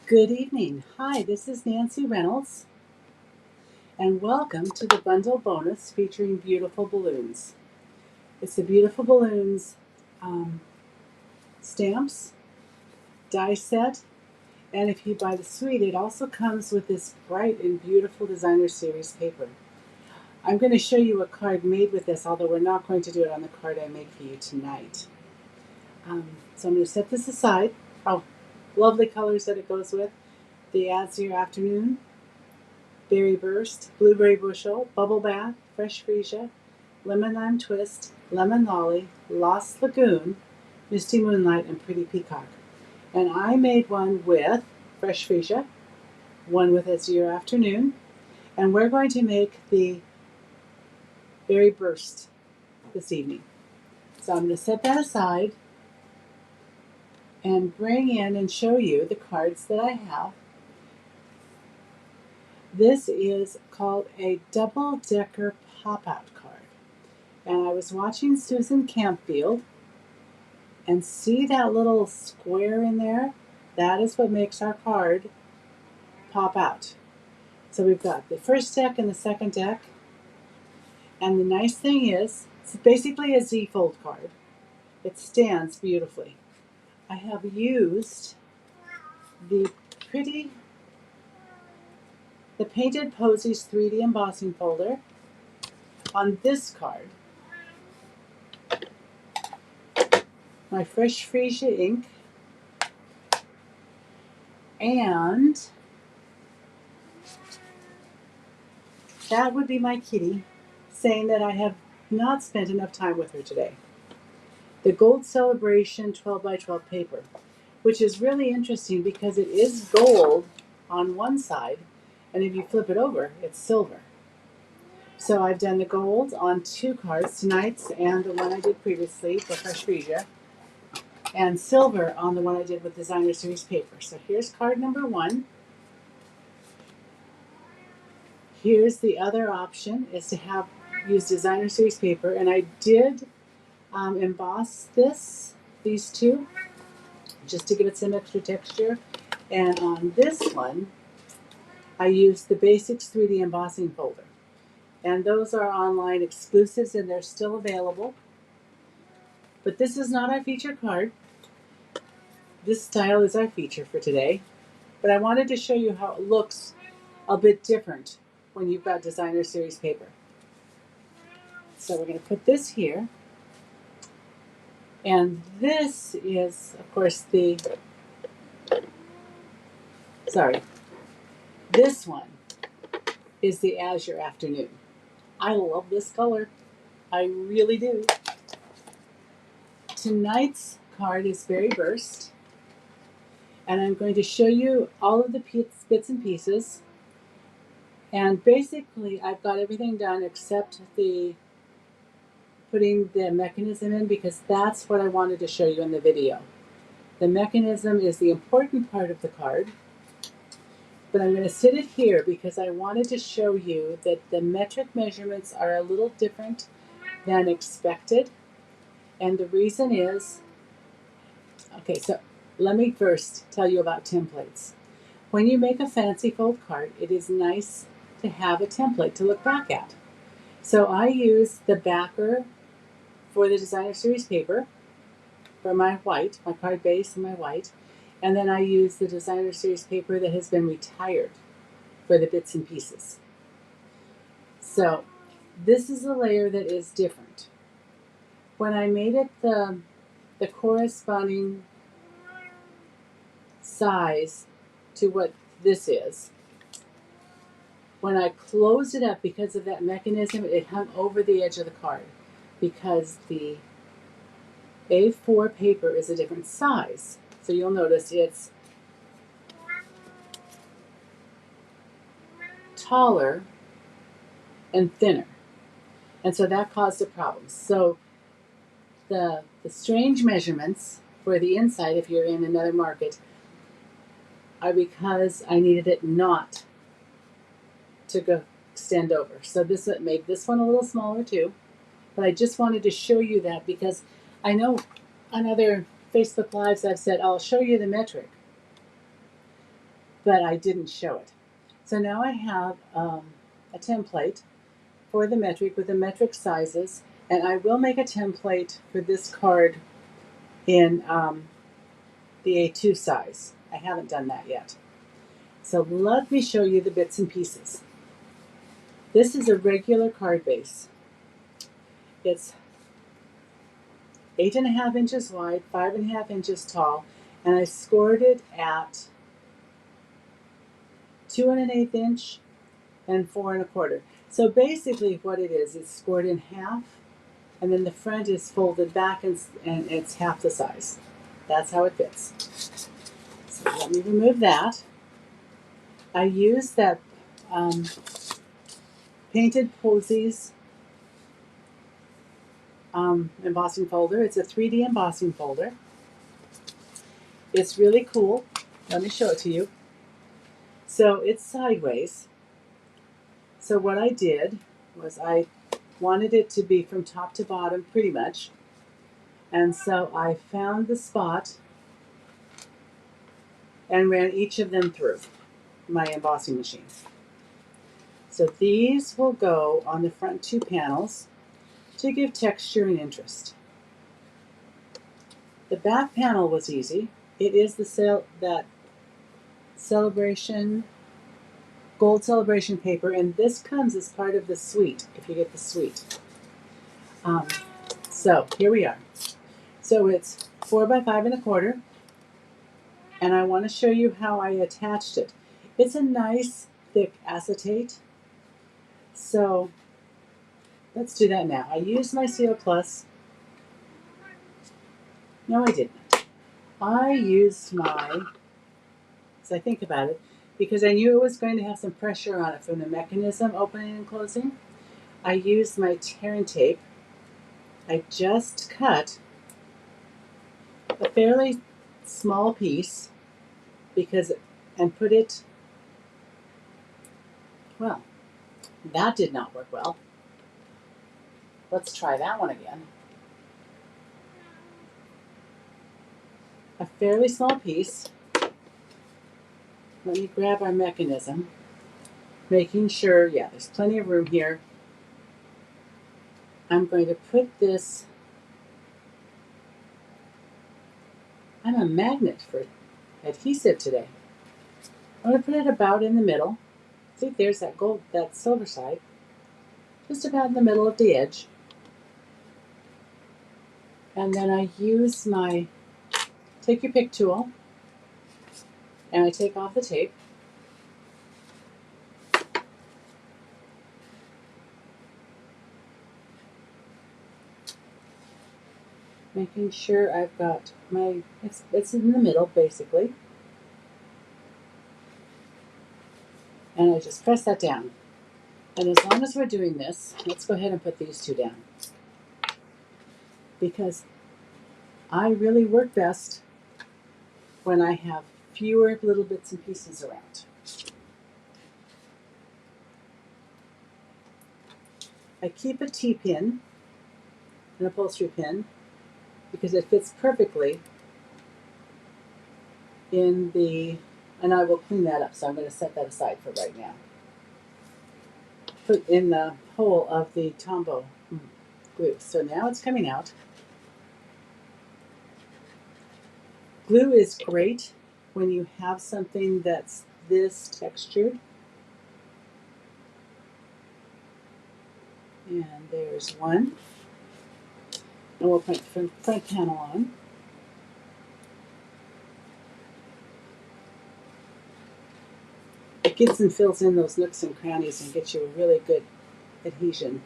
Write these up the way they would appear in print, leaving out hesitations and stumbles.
Good evening. Hi, this is Nancy Reynolds, and welcome to the bundle bonus featuring beautiful balloons. It's the beautiful balloons stamps, die set, and if you buy the suite, it also comes with this bright and beautiful designer series paper. I'm going to show you a card made with this, although we're not going to do it on the card I made for you tonight. So I'm going to set this aside. Oh, lovely colors that it goes with. The Azure Afternoon, Berry Burst, Blueberry Bushel, Bubble Bath, Fresh Freesia, Lemon Lime Twist, Lemon Lolly, Lost Lagoon, Misty Moonlight, and Pretty Peacock. And I made one with Fresh Freesia, one with Azure Afternoon, and we're going to make the Berry Burst this evening. So I'm going to set that aside and bring in and show you the cards that I have. This is called a double-decker pop-out card. And I was watching Susan Campfield, and see that little square in there? That is what makes our card pop out. So we've got the first deck and the second deck. And the nice thing is, it's basically a Z-fold card. It stands beautifully. I have used the Painted Posies 3D embossing folder on this card. My Fresh Freesia ink, and that would be my kitty saying that I have not spent enough time with her today. The Gold Celebration 12 by 12 paper, which is really interesting because it is gold on one side, and if you flip it over, it's silver. So I've done the gold on two cards, tonight's and the one I did previously, the Fresh Freesia, and silver on the one I did with Designer Series paper. So here's card number one. Here's the other option, is to use Designer Series paper, and I did emboss these two, just to give it some extra texture. And on this one, I used the Basics 3D embossing folder. And those are online exclusives, and they're still available. But this is not our feature card. This style is our feature for today. But I wanted to show you how it looks a bit different when you've got Designer Series paper. So we're going to put this here. And this is, of course, this one is the Azure Afternoon. I love this color. I really do. Tonight's card is Berry Burst. And I'm going to show you all of the bits and pieces. And basically, I've got everything done except putting the mechanism in, because that's what I wanted to show you in the video. The mechanism is the important part of the card. But I'm going to sit it here because I wanted to show you that the metric measurements are a little different than expected. And the reason is, okay, so let me first tell you about templates. When you make a fancy fold card, it is nice to have a template to look back at. So I use the backer for the Designer Series paper for my white, my card base and my white. And then I use the Designer Series paper that has been retired for the bits and pieces. So this is a layer that is different. When I made it the corresponding size to what this is, when I closed it up, because of that mechanism, it hung over the edge of the card, because the A4 paper is a different size. So you'll notice it's taller and thinner. And so that caused a problem. So the strange measurements for the inside, if you're in another market, are because I needed it not to extend over. So this made this one a little smaller too. But I just wanted to show you that, because I know on other Facebook Lives I've said, I'll show you the metric. but I didn't show it. So now I have a template for the metric with the metric sizes, and I will make a template for this card in the A2 size. I haven't done that yet. So let me show you the bits and pieces. This is a regular card base. It's 8.5 inches wide, 5.5 inches tall, and I scored it at 2 1/8 inch and 4 1/4. So basically what it is, it's scored in half, and then the front is folded back and it's half the size. That's how it fits. So let me remove that. I use that Painted Posies embossing folder. It's a 3D embossing folder. It's really cool. Let me show it to you. So it's sideways. So what I did was I wanted it to be from top to bottom pretty much. And so I found the spot and ran each of them through my embossing machine. So these will go on the front two panels to give texture and interest. The back panel was easy. It is that celebration, gold celebration paper, and this comes as part of the suite, if you get the suite. So here we are. So it's 4 by 5 1/4, and I want to show you how I attached it. It's a nice thick acetate. So let's do that now. I used my Seal Plus. No, I didn't. I used my, as I think about it, because I knew it was going to have some pressure on it from the mechanism opening and closing, I used my tearing tape. I just cut a fairly small piece and put it, well, that did not work well. Let's try that one again. A fairly small piece. Let me grab our mechanism, making sure, yeah, there's plenty of room here. I'm going to put this, I'm a magnet for adhesive today. I'm going to put it about in the middle. See, there's that silver side, just about in the middle of the edge. And then I use my take your pick tool, and I take off the tape. Making sure I've got it's in the middle basically. And I just press that down. And as long as we're doing this, let's go ahead and put these two down. Because I really work best when I have fewer little bits and pieces around. I keep a T-pin, an upholstery pin, because it fits perfectly in the, and I will clean that up, so I'm going to set that aside for right now. Put in the hole of the Tombow glue. So now it's coming out. Glue is great when you have something that's this textured. And there's one. And we'll put the front panel on. It gets and fills in those nooks and crannies and gets you a really good adhesion.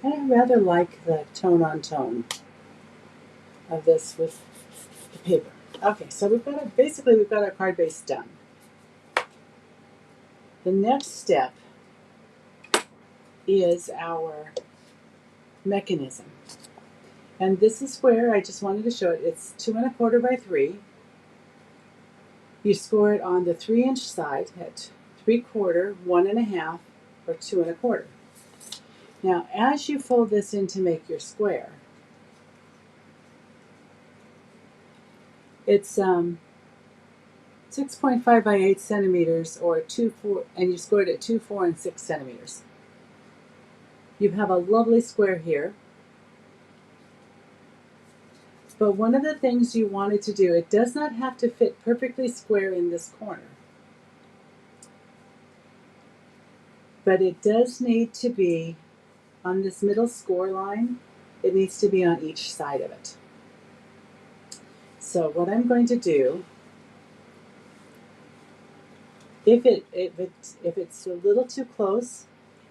And I rather like the tone on tone of this with the paper. Okay, so we've got our card base done. The next step is our mechanism. And this is where I just wanted to show it. It's 2 1/4 by 3. You score it on the 3-inch side at 3/4, 1 1/2, or 2 1/4. Now, as you fold this in to make your square, It's 6.5 by 8 centimeters, or 2, 4, and you scored at 2, 4, and 6 centimeters. You have a lovely square here. But one of the things you wanted to do, it does not have to fit perfectly square in this corner, but it does need to be on this middle score line. It needs to be on each side of it. So what I'm going to do, if it's a little too close,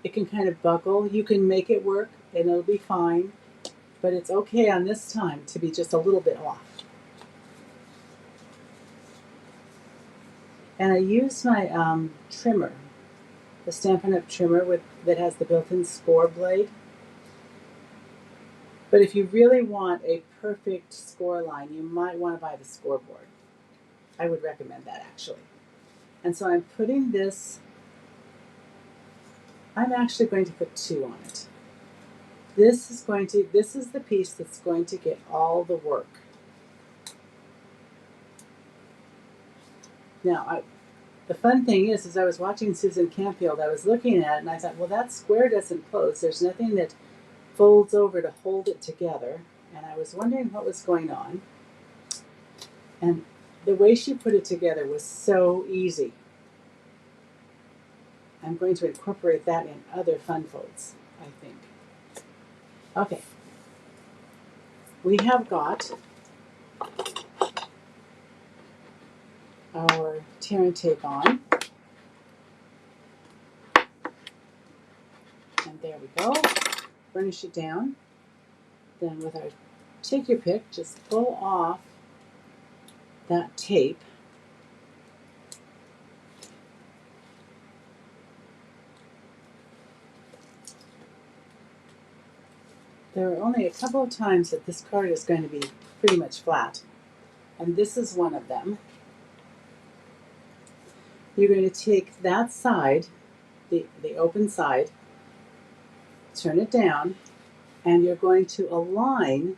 it can kind of buckle. You can make it work and it'll be fine, but it's okay on this time to be just a little bit off. And I use my trimmer, the Stampin' Up trimmer that has the built-in score blade. But if you really want a perfect score line, you might want to buy the scoreboard. I would recommend that, actually. And so I'm putting this, I'm actually going to put 2 on it. This is the piece that's going to get all the work. Now, the fun thing is, as I was watching Susan Campfield, I was looking at it and I thought, well, that square doesn't close. There's nothing that folds over to hold it together. And I was wondering what was going on. And the way she put it together was so easy. I'm going to incorporate that in other fun folds, I think. Okay. We have got our tear and tape on. And there we go. Burnish it down. Then with our, take your pick, just pull off that tape. There are only a couple of times that this card is going to be pretty much flat, and this is one of them. You're going to take that side, the open side, turn it down, and you're going to align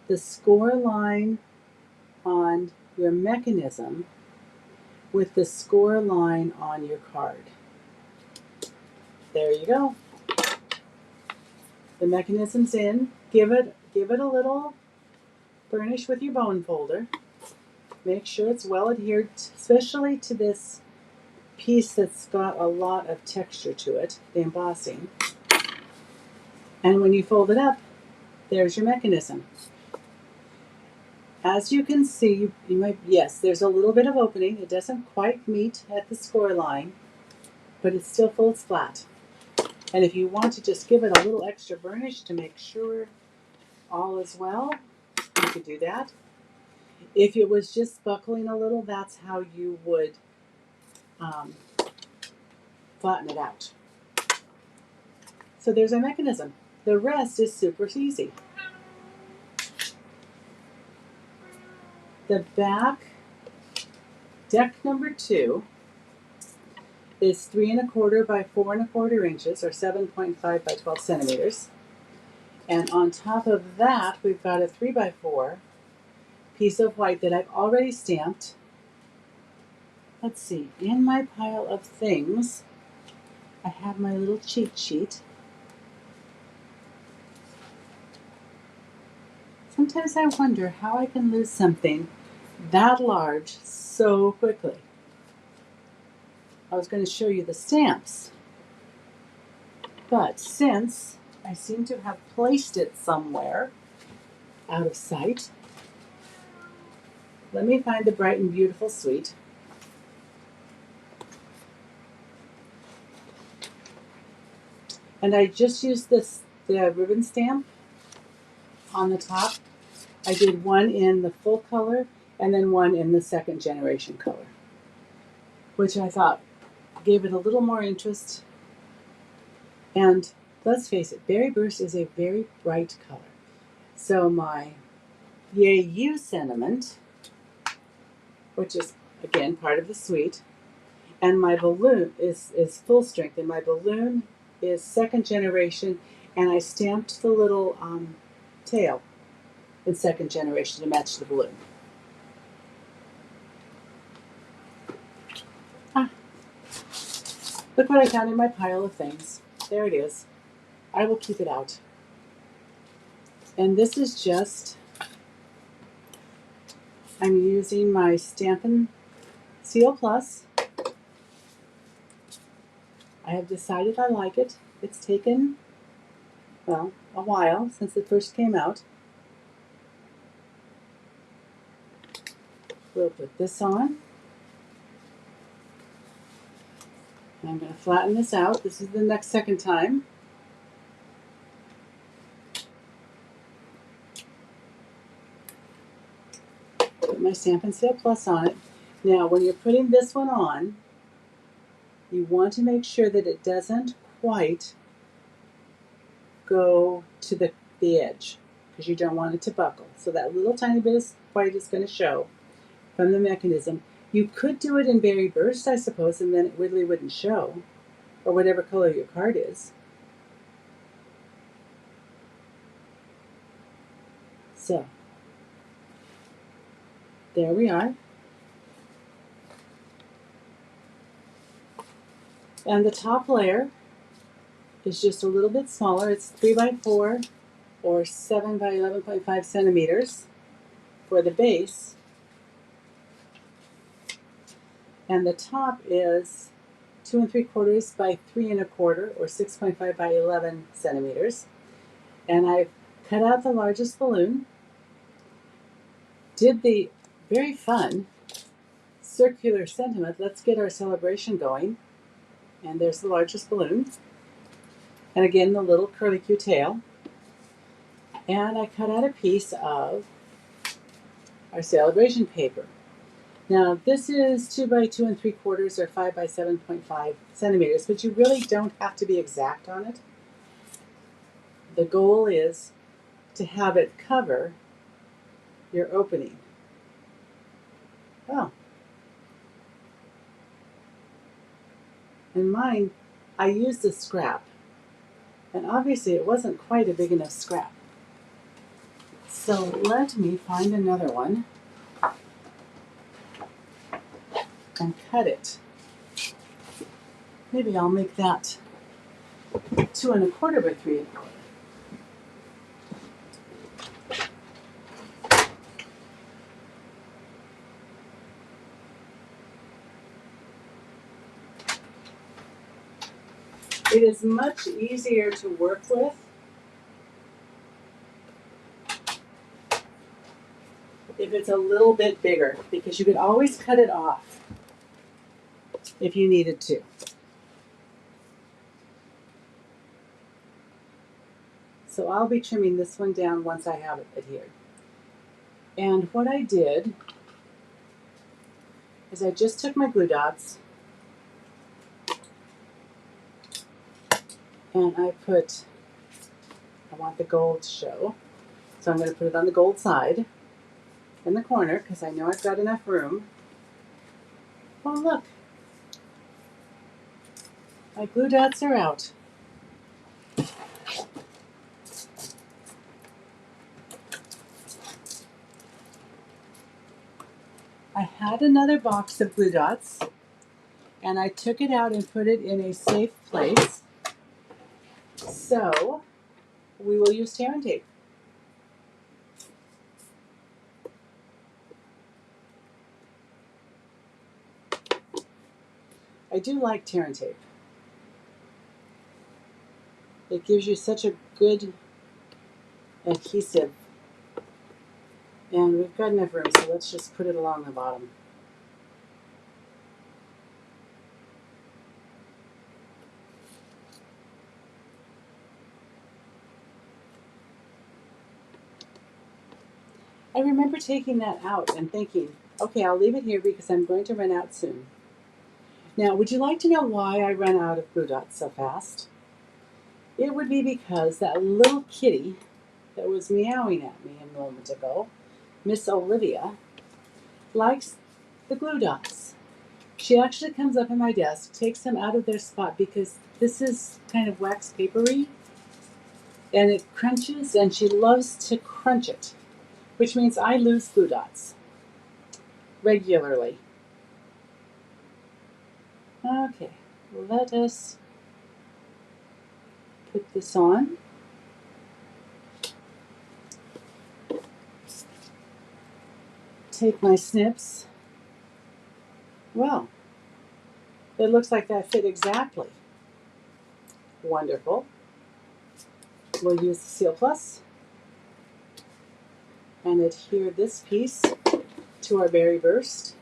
the score line on your mechanism with the score line on your card. There you go. The mechanism's in. Give it a little burnish with your bone folder. Make sure it's well adhered, especially to this piece that's got a lot of texture to it, the embossing. And when you fold it up, there's your mechanism. As you can see, yes, there's a little bit of opening. It doesn't quite meet at the score line, but it still folds flat. And if you want to just give it a little extra burnish to make sure all is well, you could do that. If it was just buckling a little, that's how you would flatten it out. So there's our mechanism. The rest is super easy. The back, deck number 2, is 3 1/4 by 4 1/4 inches, or 7.5 by 12 centimeters. And on top of that, we've got a 3 by 4 piece of white that I've already stamped. Let's see, in my pile of things, I have my little cheat sheet. Sometimes I wonder how I can lose something that large so quickly. I was going to show you the stamps, but since I seem to have placed it somewhere out of sight, let me find the Bright and Beautiful suite. And I just used the ribbon stamp on the top. I did one in the full color and then one in the second generation color, which I thought gave it a little more interest. And let's face it, Berry Burst is a very bright color. So my Yay You sentiment, which is again part of the suite, and my balloon is full strength, and my balloon is second generation, and I stamped the little tail in second generation to match the balloon. Look what I found in my pile of things. There it is. I will keep it out. And this is just, I'm using my Stampin' Seal Plus. I have decided I like it. It's taken, well, a while since it first came out. We'll put this on. I'm going to flatten this out. This is the second time. Put my Stampin' Seal Plus on it. Now, when you're putting this one on, you want to make sure that it doesn't quite go to the edge, because you don't want it to buckle. So that little tiny bit of white is going to show from the mechanism. You could do it in berry burst, I suppose, and then it really wouldn't show, or whatever color your card is. So, there we are. And the top layer is just a little bit smaller. It's 3 by 4 or 7 by 11.5 centimeters for the base. And the top is 2 3/4 by 3 1/4 or 6.5 by 11 centimeters. And I've cut out the largest balloon, did the very fun circular sentiment, let's get our celebration going. And there's the largest balloon. And again, the little curlicue tail. And I cut out a piece of our celebration paper. Now, this is 2 by 2 3/4 or 5 by 7.5 centimeters, but you really don't have to be exact on it. The goal is to have it cover your opening. Oh. In mine, I used a scrap, and obviously it wasn't quite a big enough scrap. So let me find another one and cut it. Maybe I'll make that 2 1/4 by 3 1/4. It is much easier to work with if it's a little bit bigger, because you could always cut it off if you needed to. So I'll be trimming this one down once I have it adhered. And what I did is I just took my glue dots and I want the gold to show. So I'm going to put it on the gold side in the corner because I know I've got enough room. Oh, look. My glue dots are out. I had another box of glue dots and I took it out and put it in a safe place. So we will use tear and tape. I do like tear and tape. It gives you such a good adhesive. And we've got enough room, so let's just put it along the bottom. I remember taking that out and thinking, okay, I'll leave it here because I'm going to run out soon. Now, would you like to know why I run out of glue dots so fast? It would be because that little kitty that was meowing at me a moment ago, Miss Olivia, likes the glue dots. She actually comes up on my desk, takes them out of their spot because this is kind of wax papery and it crunches, and she loves to crunch it, which means I lose glue dots regularly. Okay, let us put this on. Take my snips. Well, it looks like that fit exactly. Wonderful. We'll use the Seal Plus and adhere this piece to our berry burst.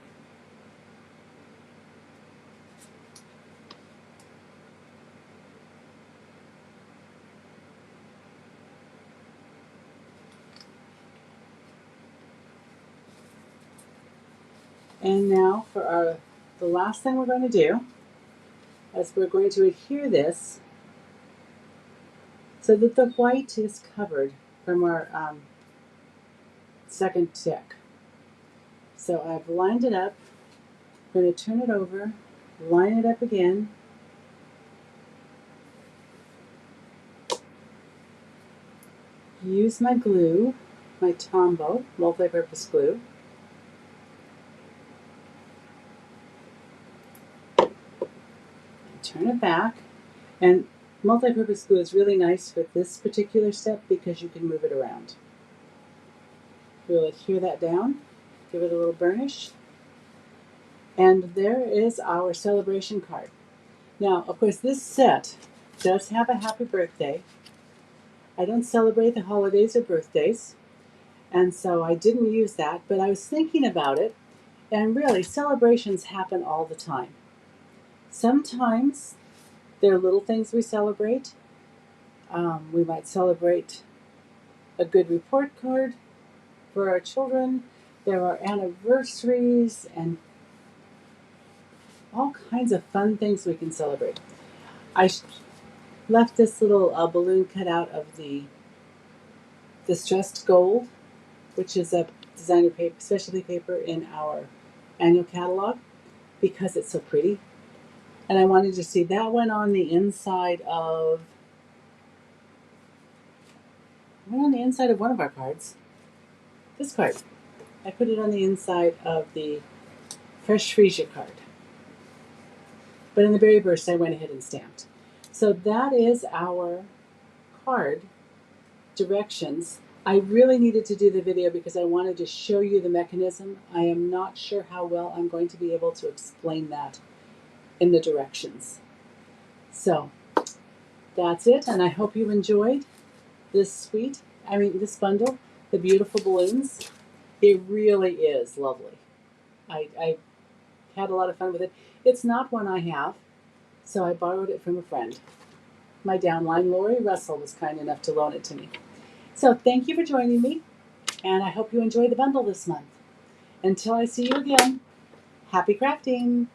And now for the last thing we're going to do is we're going to adhere this so that the white is covered from our second tick. So I've lined it up. I'm going to turn it over, line it up again. Use my glue, my Tombow multi-purpose glue. Turn it back. And multi-purpose glue is really nice for this particular step because you can move it around. We'll adhere that down, give it a little burnish. And there is our celebration card. Now, of course, this set does have a happy birthday. I don't celebrate the holidays or birthdays, and so I didn't use that, but I was thinking about it, and really, celebrations happen all the time. Sometimes there are little things we celebrate. We might celebrate a good report card for our children. There are anniversaries and all kinds of fun things we can celebrate. I left this little balloon cut out of the distressed gold, which is a designer paper, specialty paper in our annual catalog, because it's so pretty. And I wanted to see that one on the inside of one of our cards. This card. I put it on the inside of the Fresh Freesia card. But in the berry burst, I went ahead and stamped. So that is our card directions. I really needed to do the video because I wanted to show you the mechanism. I am not sure how well I'm going to be able to explain that in the directions. So that's it, and I hope you enjoyed this bundle, the beautiful balloons. It really is lovely. I had a lot of fun with it. It's not one I have, so I borrowed it from a friend. My downline, Lori Russell, was kind enough to loan it to me. So thank you for joining me, and I hope you enjoy the bundle this month. Until I see you again, happy crafting!